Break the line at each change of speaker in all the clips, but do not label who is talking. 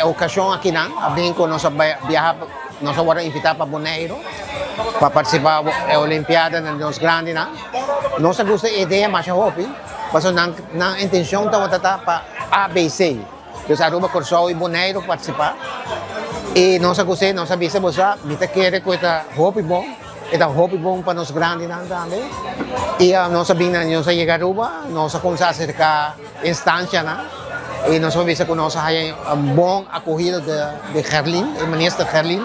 ocasión aqui na, abin ko nós viajar, nós agora invitar para Bonaire, para participar da Olimpiada nos grande na. Nós gusta ideia mas hopi, mas na intenção tá para ABC. Então Aruba Corsol e Bonaire participar. E nós gostei, nós avisa você, mita querer coisa hopi bom. Ito hopi bom para nos grande na também. E nós sabina nós chegar Aruba, nós começar a acercar instância na. E nós vamos ver que nós temos bom acolhida de Gerlin, o ministro Gerlin,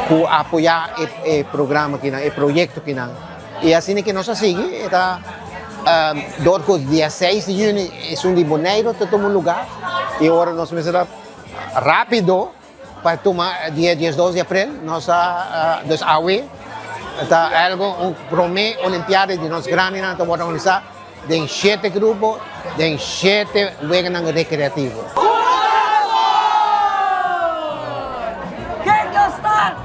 para apoiar o programa aqui, o projeto aqui. E assim que nós seguimos, está do dia 6 de junho, é de Bonaire, todo um lugar. E agora nós vamos rápido para tomar dia 12 de abril, nós dos AUE, está algo promete Olimpiada de nós grande, nós vamos organizar. De 7 grupos, de 7 veganos recreativos.
Quem gostar?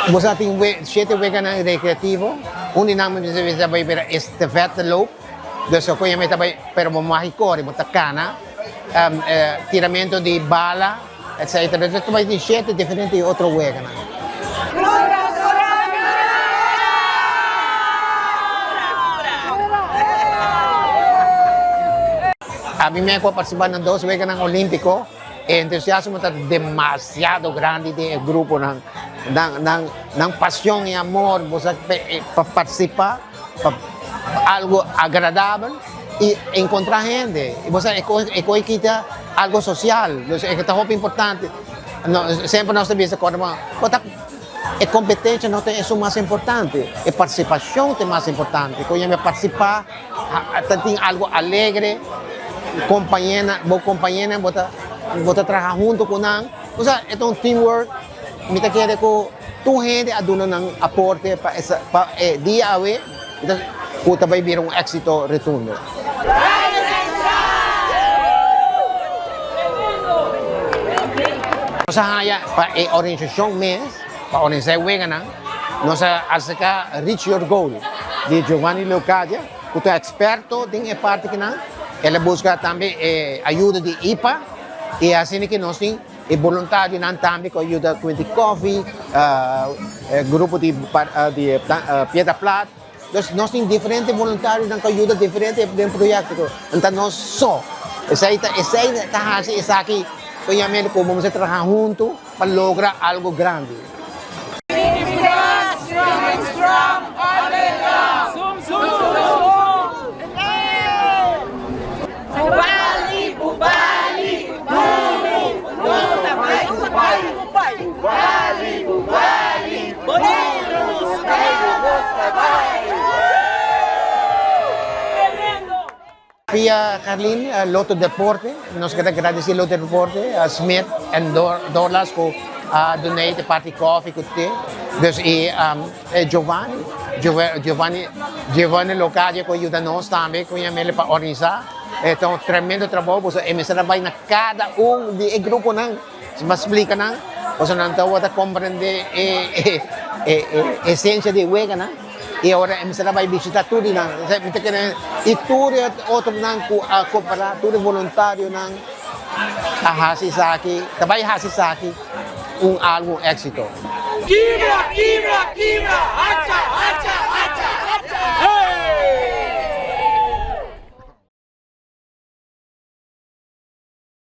Você tem 7 veganos recreativos, onde nós vai ver estafeta loop, dus kun je met daarbij per mahikori, met cana, tiramento de bala, etc. Dus vai ter 7 diferentes outros veganos. A mim me participar em 2 veganos olímpicos, o entusiasmo está demasiado grande do grupo, não paixão e amor, você para participar, para algo agradável e encontrar gente. Você é algo social, é muito importante. Sempre nós temos que a competência não é o mais importante, a participação é mais importante. Quando eu participar, tem algo alegre, boa companheira, você trabalhar junto com ela. É um teamwork, me quer que tu gente aduna um aporte para dia a dia, então vai vir êxito retorno. Nós para a organização mês, para organizar o vegana, nós acerca Reach Your Goal de Giovanni Leocadia, que é experto em parte que ele busca também ajuda de IPA e assim que nós temos voluntário também que ajuda com o coffee, grupo de Piedra Plata. Nós temos diferentes voluntários que ajudam diferentes projetos. Então nós só, essa aqui, conhecemos como vamos trabalhar juntos para lograr algo grande. Via Carlin, Lotto Deporte, nós queremos agradecer ao Lotto Deporte, a Smith e Dorlas por donar parte de coffee que tem. Dus Giovanni Locadia que ajuda nós também, com ele para organizar. Então, um tremendo trabalho, você trabalha na cada de grupo não, se me explica não, você não está compreender a essência de vegana. E agora você vai visitar tudo não, e tudo outro não cooperar, tudo voluntário não, a Hasisaki, também Hasisaki, algo êxito.
Kibra, kibra, kibra, hacha, hacha.